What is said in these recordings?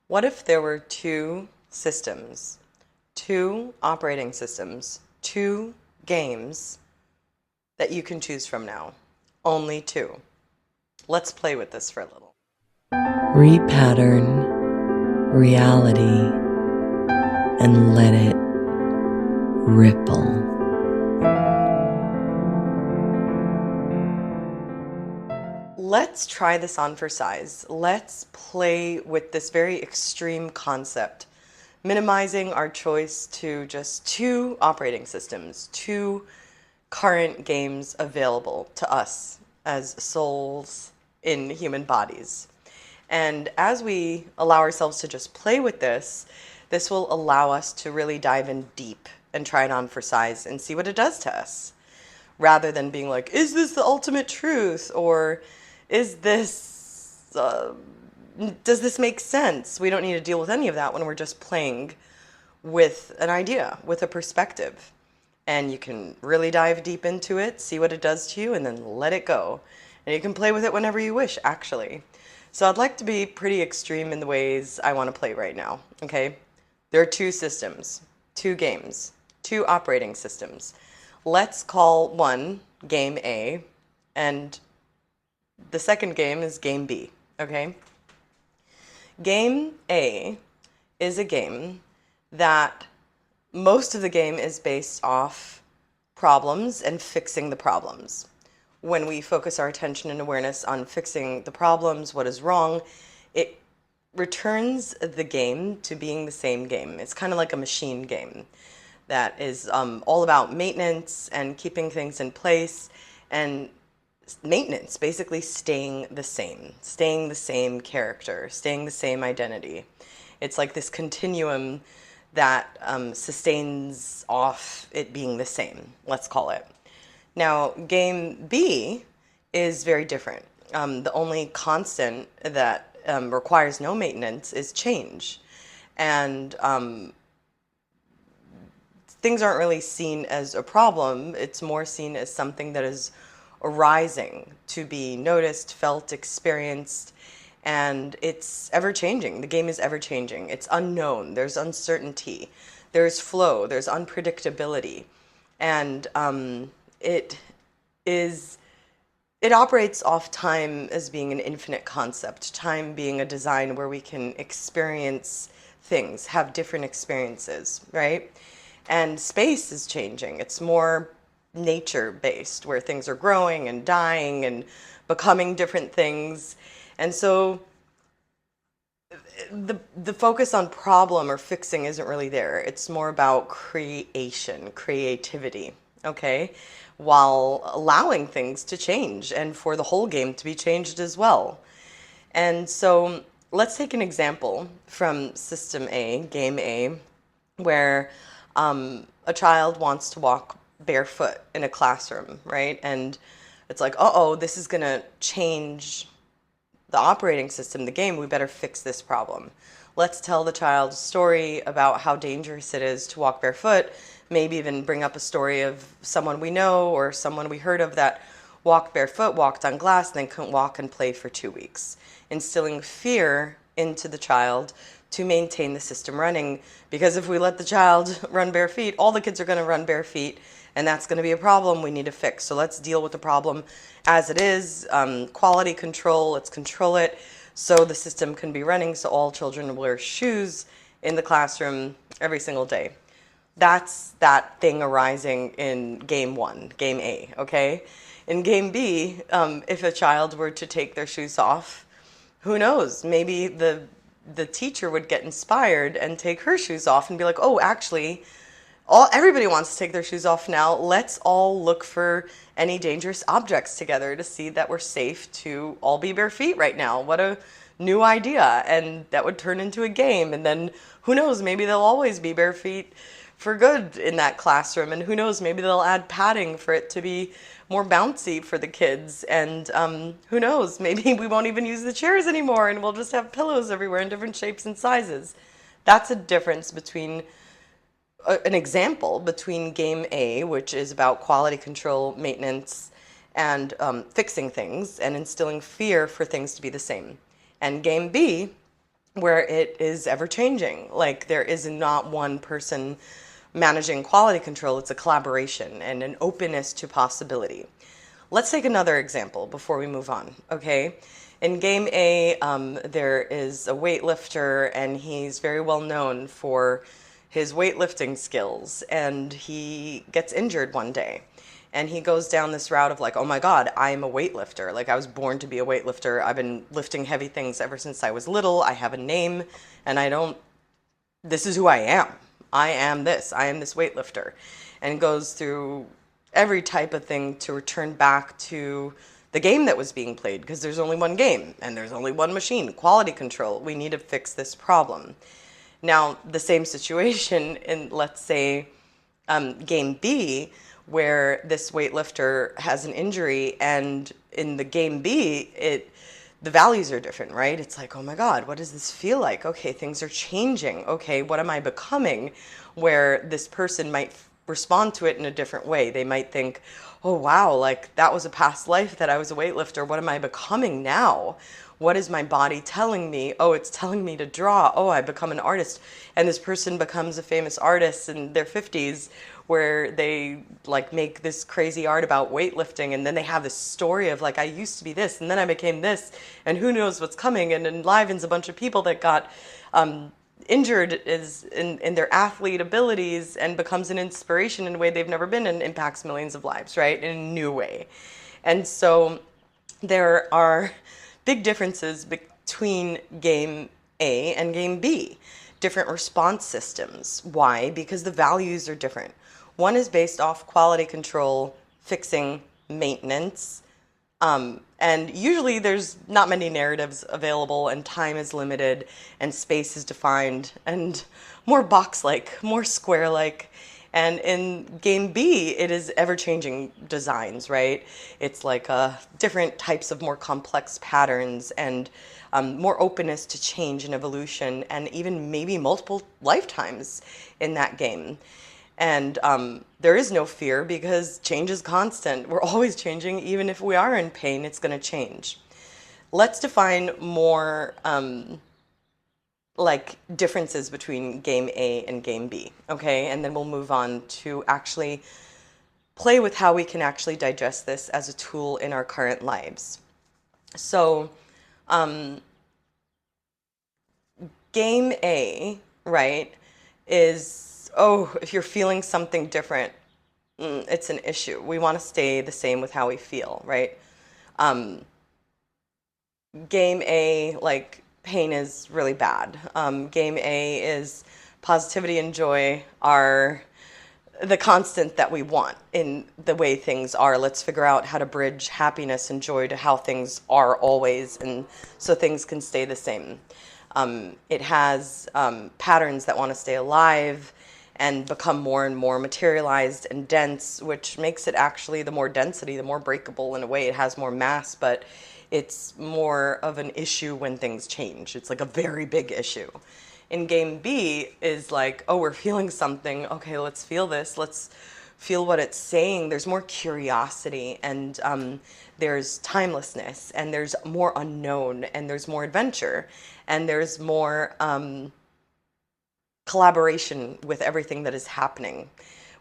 What if there were two systems, two operating systems, two games that you can choose from now? Only two. Let's play with this for a little. Repattern reality and let it ripple. Let's try this on for size. Let's play with this very extreme concept, minimizing our choice to just two operating systems, two current games available to us as souls in human bodies. And as we allow ourselves to just play with this, this will allow us to really dive in deep and try it on for size and see what it does to us. Rather than being like, is this the ultimate truth? Or is this, does this make sense? We don't need to deal with any of that when we're just playing with an idea, with a perspective. And you can really dive deep into it, see what it does to you, and then let it go. And you can play with it whenever you wish, actually. So I'd like to be pretty extreme in the ways I want to play right now, okay? There are two systems, two games, two operating systems. Let's call one Game A, and the second game is Game B, okay? Game A is a game that most of the game is based off problems and fixing the problems. When we focus our attention and awareness on fixing the problems, what is wrong, it returns the game to being the same game. It's kind of like a machine game that is all about maintenance and keeping things in place, and maintenance, basically staying the same character, staying the same identity. It's like this continuum that sustains off it being the same, let's call it. Now, game B is very different. The only constant that requires no maintenance is change. And things aren't really seen as a problem. It's more seen as something that is arising to be noticed, felt, experienced, and it's ever changing. The game is ever changing. It's unknown. There's uncertainty. There's flow. There's unpredictability. And it operates off time as being an infinite concept, time being a design where we can experience things, have different experiences, right? And space is changing. It's more nature-based, where things are growing and dying and becoming different things. And so the focus on problem or fixing isn't really there. It's more about creation, creativity, okay? While allowing things to change and for the whole game to be changed as well. And so let's take an example from System A, Game A, where a child wants to walk barefoot in a classroom, right? And it's like, uh-oh, this is going to change the operating system, the game. We better fix this problem. Let's tell the child a story about how dangerous it is to walk barefoot, maybe even bring up a story of someone we know or someone we heard of that walked barefoot, walked on glass, and then couldn't walk and play for 2 weeks, instilling fear into the child to maintain the system running. Because if we let the child run bare feet, all the kids are going to run bare feet, and that's going to be a problem we need to fix. So let's deal with the problem as it is. Quality control, let's control it so the system can be running, so all children wear shoes in the classroom every single day. That's that thing arising in game one, game A, okay? In game B, if a child were to take their shoes off, who knows? Maybe the teacher would get inspired and take her shoes off and be like, oh, actually, everybody wants to take their shoes off now. Let's all look for any dangerous objects together to see that we're safe to all be bare feet right now. What a new idea. And that would turn into a game. And then who knows, maybe they'll always be bare feet for good in that classroom. And who knows, maybe they'll add padding for it to be more bouncy for the kids. And who knows, maybe we won't even use the chairs anymore and we'll just have pillows everywhere in different shapes and sizes. That's a difference between an example between game A, which is about quality control, maintenance, and fixing things and instilling fear for things to be the same. And game B, where it is ever changing. Like there is not one person managing quality control, it's a collaboration and an openness to possibility. Let's take another example before we move on, okay? In game A, there is a weightlifter, and he's very well known for his weightlifting skills, and he gets injured one day. And he goes down this route of like, oh my God, I am a weightlifter. Like I was born to be a weightlifter. I've been lifting heavy things ever since I was little. I have a name, and this is who I am. I am this. I am this weightlifter. And goes through every type of thing to return back to the game that was being played, because there's only one game and there's only one machine. Quality control. We need to fix this problem. Now, the same situation in, let's say, game B, where this weightlifter has an injury, and in the game B, the values are different, right? It's like, oh my God, what does this feel like? Okay, things are changing. Okay, what am I becoming? Where this person might respond to it in a different way. They might think, oh wow, like that was a past life that I was a weightlifter. What am I becoming now? What is my body telling me? Oh, it's telling me to draw. Oh, I become an artist. And this person becomes a famous artist in their 50s, where they like make this crazy art about weightlifting, and then they have this story of like, I used to be this and then I became this, and who knows what's coming, and enlivens a bunch of people that got injured is in their athlete abilities, and becomes an inspiration in a way they've never been, and impacts millions of lives, right, in a new way. And so there are big differences between game A and game B. Different response systems. Why? Because the values are different. One is based off quality control, fixing, maintenance, and usually there's not many narratives available, and time is limited, and space is defined, and more box-like, more square-like. And in game B, it is ever-changing designs, right? It's like different types of more complex patterns, and more openness to change and evolution, and even maybe multiple lifetimes in that game. And there is no fear, because change is constant. We're always changing. Even if we are in pain, it's going to change. Let's define more like differences between game A and game B, okay? And then we'll move on to actually play with how we can actually digest this as a tool in our current lives. So game A, right, is, oh, if you're feeling something different, it's an issue. We want to stay the same with how we feel, right? Game A, like, pain is really bad. Game A is positivity and joy are the constant that we want in the way things are. Let's figure out how to bridge happiness and joy to how things are always, and so things can stay the same. It has patterns that want to stay alive and become more and more materialized and dense, which makes it actually, the more density, the more breakable in a way. It has more mass, but it's more of an issue when things change. It's like a very big issue. In game B is like, oh, we're feeling something. Okay, let's feel this. Let's feel what it's saying. There's more curiosity, and there's timelessness, and there's more unknown, and there's more adventure, and there's more collaboration with everything that is happening,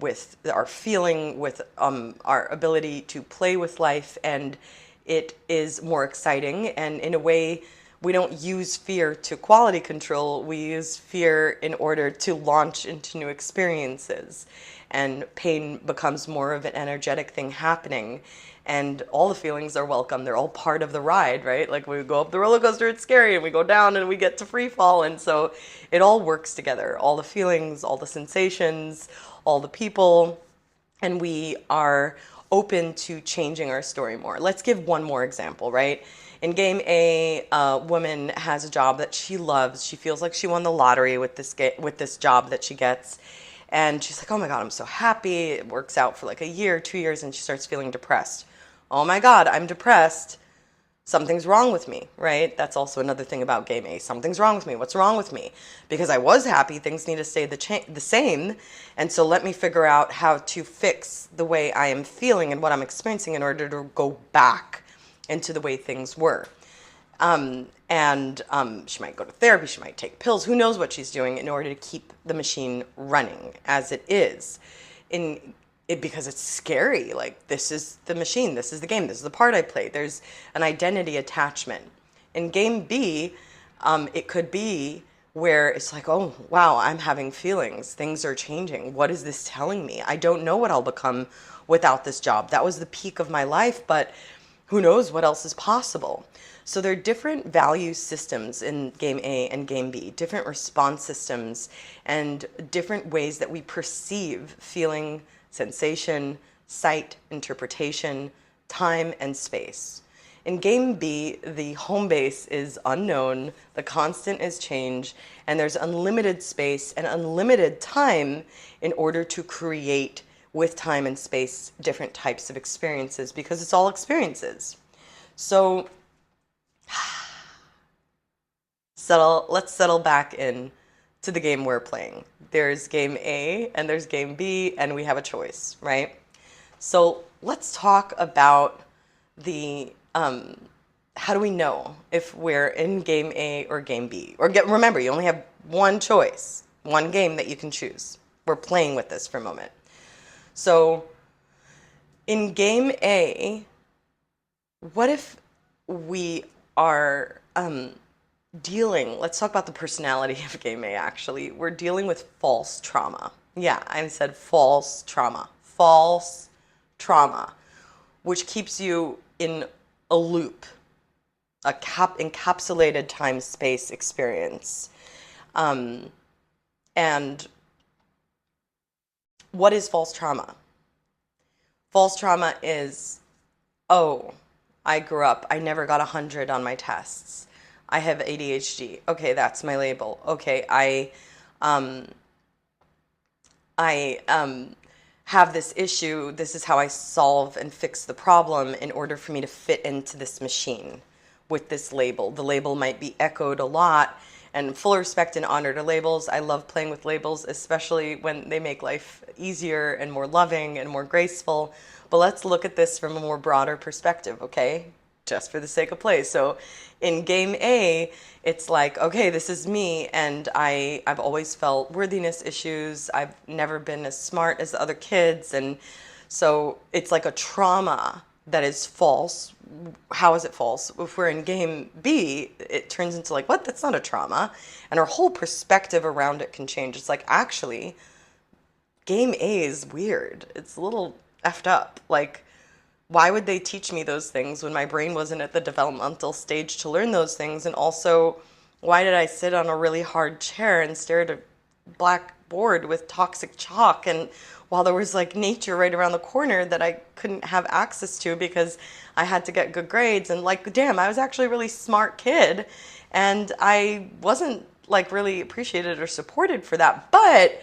with our feeling, with our ability to play with life, and it is more exciting. And in a way, we don't use fear to quality control, we use fear in order to launch into new experiences. And pain becomes more of an energetic thing happening. And all the feelings are welcome. They're all part of the ride, right? Like we go up the roller coaster, it's scary, and we go down and we get to free fall. And so it all works together. All the feelings, all the sensations, all the people. And we are open to changing our story more. Let's give one more example, right? In game A, a woman has a job that she loves. She feels like she won the lottery with this job that she gets. And she's like, oh my God, I'm so happy. It works out for like a year, 2 years, and she starts feeling depressed. Oh my God, I'm depressed. Something's wrong with me, right? That's also another thing about game A. Something's wrong with me. What's wrong with me? Because I was happy, things need to stay the same. And so let me figure out how to fix the way I am feeling and what I'm experiencing in order to go back into the way things were. And she might go to therapy, she might take pills, who knows what she's doing in order to keep the machine running as it is. In it because it's scary. Like, this is the machine, this is the game, this is the part I play. There's an identity attachment. In game B, it could be where it's like, oh, wow, I'm having feelings. Things are changing. What is this telling me? I don't know what I'll become without this job. That was the peak of my life, but who knows what else is possible? So there are different value systems in game A and game B, different response systems, and different ways that we perceive feeling, sensation, sight, interpretation, time, and space. In game B, the home base is unknown, the constant is change, and there's unlimited space and unlimited time in order to create with time and space different types of experiences, because it's all experiences. So let's settle back in to the game we're playing. There's game A and there's game B, and we have a choice, right? So let's talk about the how do we know if we're in game A or game B? Remember, you only have one choice, one game that you can choose. We're playing with this for a moment. So in game A, what if we are let's talk about the personality of game A, actually. We're dealing with false trauma. Yeah, I said false trauma. False trauma, which keeps you in a loop, a encapsulated time-space experience. And what is false trauma? False trauma is, oh, I grew up, I never got 100 on my tests. I have ADHD. Okay, that's my label. Okay, I have this issue. This is how I solve and fix the problem in order for me to fit into this machine with this label. The label might be echoed a lot, and full respect and honor to labels. I love playing with labels, especially when they make life easier and more loving and more graceful. But let's look at this from a more broader perspective, okay? Just for the sake of play. So in game A, it's like, okay, this is me, and I've always felt worthiness issues. I've never been as smart as the other kids, and so it's like a trauma that is false. How is it false? If we're in game B, it turns into like, what? That's not a trauma. And our whole perspective around it can change. It's like, actually, game A is weird. It's a little effed up. Like, why would they teach me those things when my brain wasn't at the developmental stage to learn those things? And also, why did I sit on a really hard chair and stare at a blackboard with toxic chalk, and while there was like nature right around the corner that I couldn't have access to because I had to get good grades? And like, damn, I was actually a really smart kid, and I wasn't like really appreciated or supported for that. But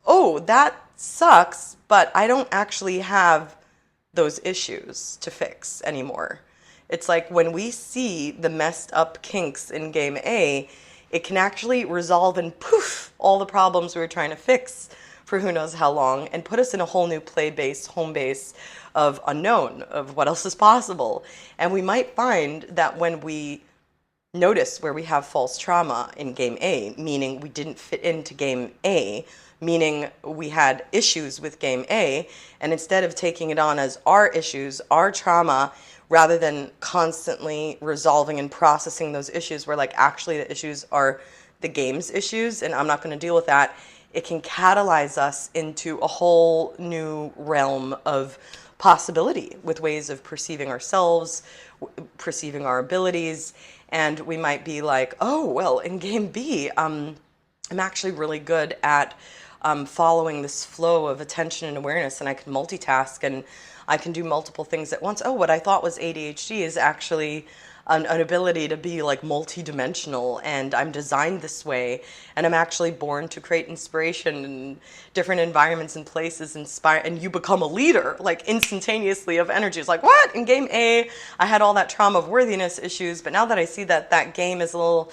oh, that sucks, but I don't actually have those issues to fix anymore. It's like when we see the messed up kinks in game A, it can actually resolve and poof all the problems we were trying to fix for who knows how long, and put us in a whole new play base, home base of unknown, of what else is possible. And we might find that when we notice where we have false trauma in game A, meaning we didn't fit into game A, meaning we had issues with game A, and instead of taking it on as our issues, our trauma, rather than constantly resolving and processing those issues, where like actually the issues are the game's issues and I'm not going to deal with that, it can catalyze us into a whole new realm of possibility with ways of perceiving ourselves, perceiving our abilities. And we might be like, oh, well, in game B, I'm actually really good at following this flow of attention and awareness, and I can multitask and I can do multiple things at once. Oh, what I thought was ADHD is actually an ability to be like multidimensional, and I'm designed this way, and I'm actually born to create inspiration in different environments and places, inspire, and you become a leader like instantaneously of energy. It's like, what? In game A, I had all that trauma of worthiness issues, but now that I see that that game is a little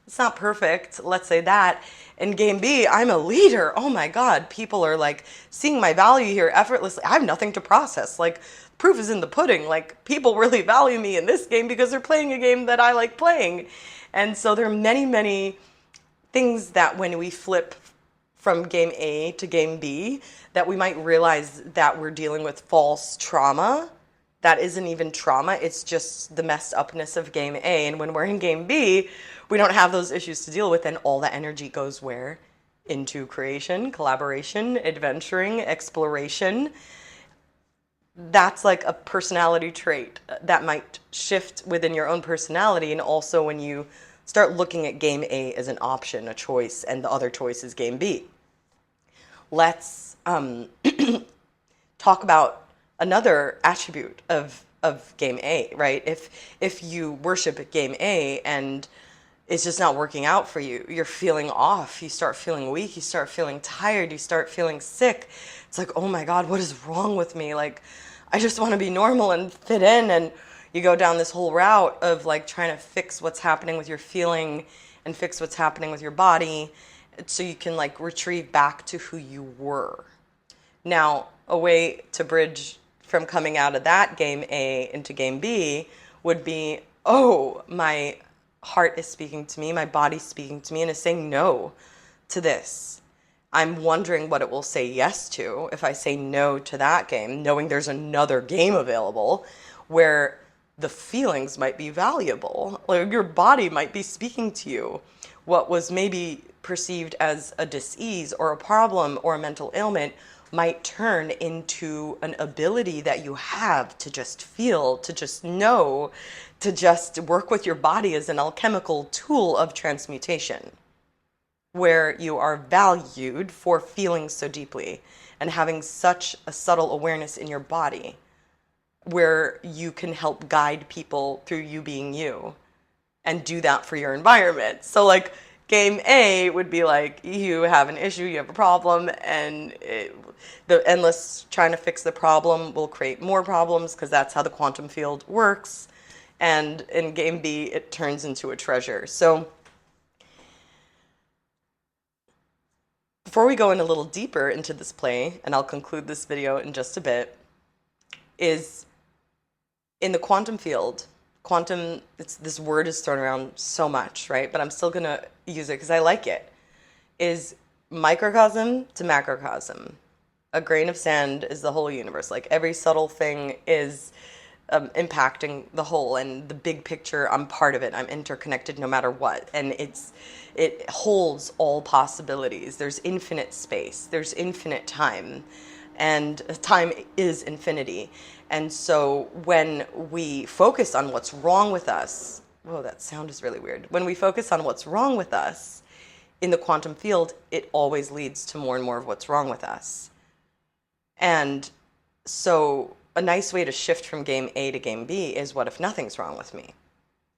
It's not perfect, let's say that. In game B, I'm a leader. Oh my God, people are like seeing my value here effortlessly. I have nothing to process. Like, proof is in the pudding. Like, people really value me in this game because they're playing a game that I like playing. And so there are many, many things that when we flip from game A to game B, that we might realize that we're dealing with false trauma. That isn't even trauma, it's just the messed upness of game A. And when we're in game B, we don't have those issues to deal with, and all the energy goes where? Into creation, collaboration, adventuring, exploration. That's like a personality trait that might shift within your own personality. And also when you start looking at game A as an option, a choice, and the other choice is game B. Let's talk about another attribute of game A, right? If you worship game A and it's just not working out for you, you're feeling off, you start feeling weak, you start feeling tired, you start feeling sick. It's like, oh my God, what is wrong with me? Like, I just want to be normal and fit in. And you go down this whole route of like trying to fix what's happening with your feeling and fix what's happening with your body so you can like retrieve back to who you were. Now, a way to bridge from coming out of that game A into game B would be, oh, my heart is speaking to me, my body's speaking to me and is saying no to this. I'm wondering what it will say yes to if I say no to that game, knowing there's another game available where the feelings might be valuable. Like your body might be speaking to you. What was maybe perceived as a dis-ease or a problem or a mental ailment might turn into an ability that you have to just feel, to just know, to just work with your body as an alchemical tool of transmutation, where you are valued for feeling so deeply and having such a subtle awareness in your body, where you can help guide people through you being you and do that for your environment. So like game A would be like, you have an issue, you have a problem, and the endless trying to fix the problem will create more problems because that's how the quantum field works. And in game B, it turns into a treasure. So before we go in a little deeper into this play, and I'll conclude this video in just a bit, is in the quantum field, quantum, this word is thrown around so much, right? But I'm still going to use it because I like it, is microcosm to macrocosm. A grain of sand is the whole universe. Like every subtle thing is impacting the whole, and the big picture, I'm part of it. I'm interconnected no matter what. And it holds all possibilities. There's infinite space. There's infinite time. And time is infinity. And so when we focus on what's wrong with us, whoa, that sound is really weird. When we focus on what's wrong with us in the quantum field, it always leads to more and more of what's wrong with us. And so a nice way to shift from game A to game B is, what if nothing's wrong with me?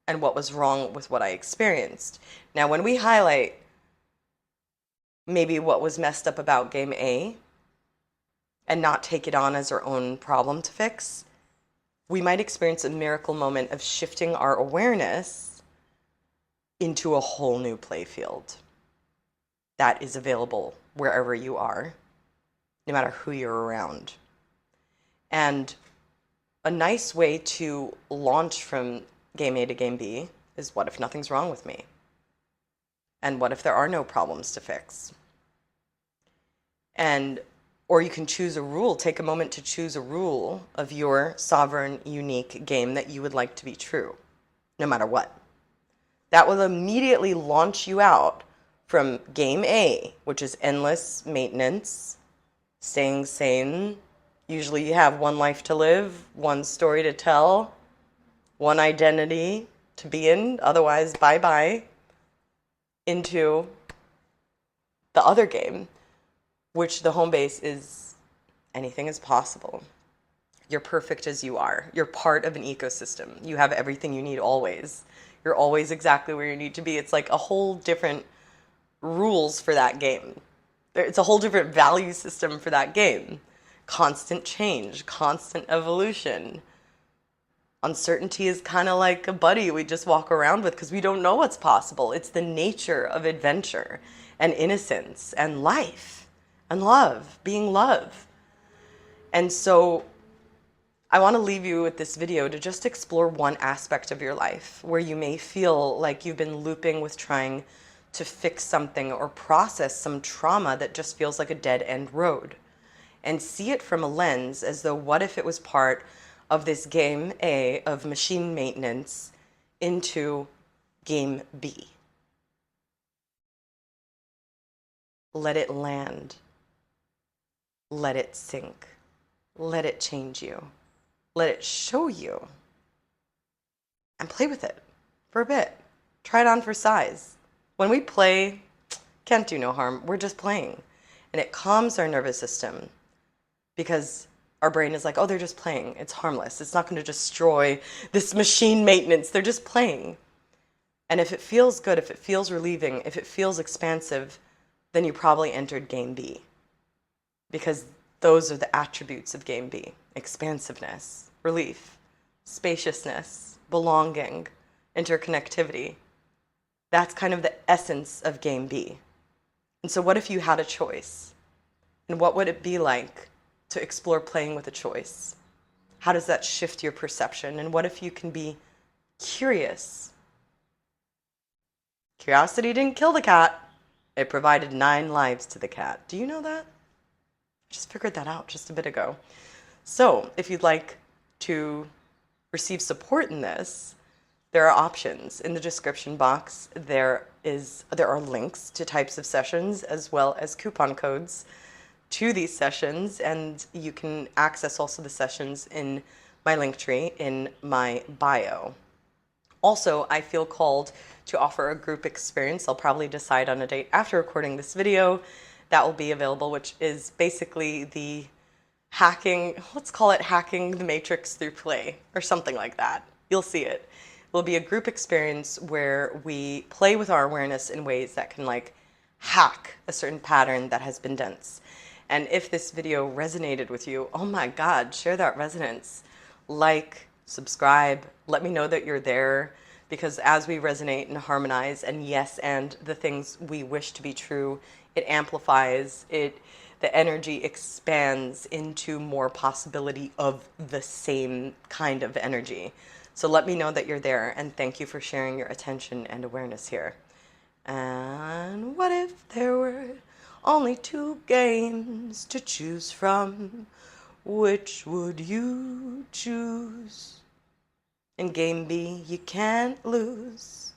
And what was wrong with what I experienced? Now, when we highlight maybe what was messed up about game A and not take it on as our own problem to fix, we might experience a miracle moment of shifting our awareness into a whole new play field that is available wherever you are, no matter who you're around. And a nice way to launch from game A to game B is, what if nothing's wrong with me? And what if there are no problems to fix? And or you can choose a rule, take a moment to choose a rule of your sovereign, unique game that you would like to be true, no matter what. That will immediately launch you out from game A, which is endless maintenance, staying sane. Usually you have one life to live, one story to tell, one identity to be in, otherwise bye-bye, into the other game, which the home base is anything is possible. You're perfect as you are. You're part of an ecosystem. You have everything you need always. You're always exactly where you need to be. It's like a whole different rules for that game. It's a whole different value system for that game. Constant change, constant evolution. Uncertainty is kind of like a buddy we just walk around with because we don't know what's possible. It's the nature of adventure and innocence and life and love, being love. And so I want to leave you with this video to just explore one aspect of your life where you may feel like you've been looping with trying to fix something or process some trauma that just feels like a dead end road. And see it from a lens as though, what if it was part of this game A of machine maintenance into game B? Let it land. Let it sink. Let it change you. Let it show you. And play with it for a bit. Try it on for size. When we play, can't do no harm. We're just playing. And it calms our nervous system because our brain is like, oh, they're just playing. It's harmless. It's not going to destroy this machine maintenance. They're just playing. And if it feels good, if it feels relieving, if it feels expansive, then you probably entered game B. Because those are the attributes of game B: expansiveness, relief, spaciousness, belonging, interconnectivity. That's kind of the essence of game B. And so what if you had a choice? And what would it be like to explore playing with a choice? How does that shift your perception? And what if you can be curious? Curiosity didn't kill the cat. It provided 9 lives to the cat. Do you know that? I just figured that out just a bit ago. So if you'd like to receive support in this, there are options. In the description box, there are links to types of sessions as well as coupon codes to these sessions, and you can access also the sessions in my link tree in my bio. Also, I feel called to offer a group experience. I'll probably decide on a date after recording this video that will be available, which is basically the hacking, let's call it hacking the matrix through play or something like that. You'll see it. It will be a group experience where we play with our awareness in ways that can like hack a certain pattern that has been dense. And if this video resonated with you, oh my God, share that resonance. Like, subscribe, let me know that you're there, because as we resonate and harmonize and yes, and the things we wish to be true, it amplifies, the energy expands into more possibility of the same kind of energy. So let me know that you're there, and thank you for sharing your attention and awareness here. And what if there were only 2 games to choose from? Which would you choose? In game B, you can't lose.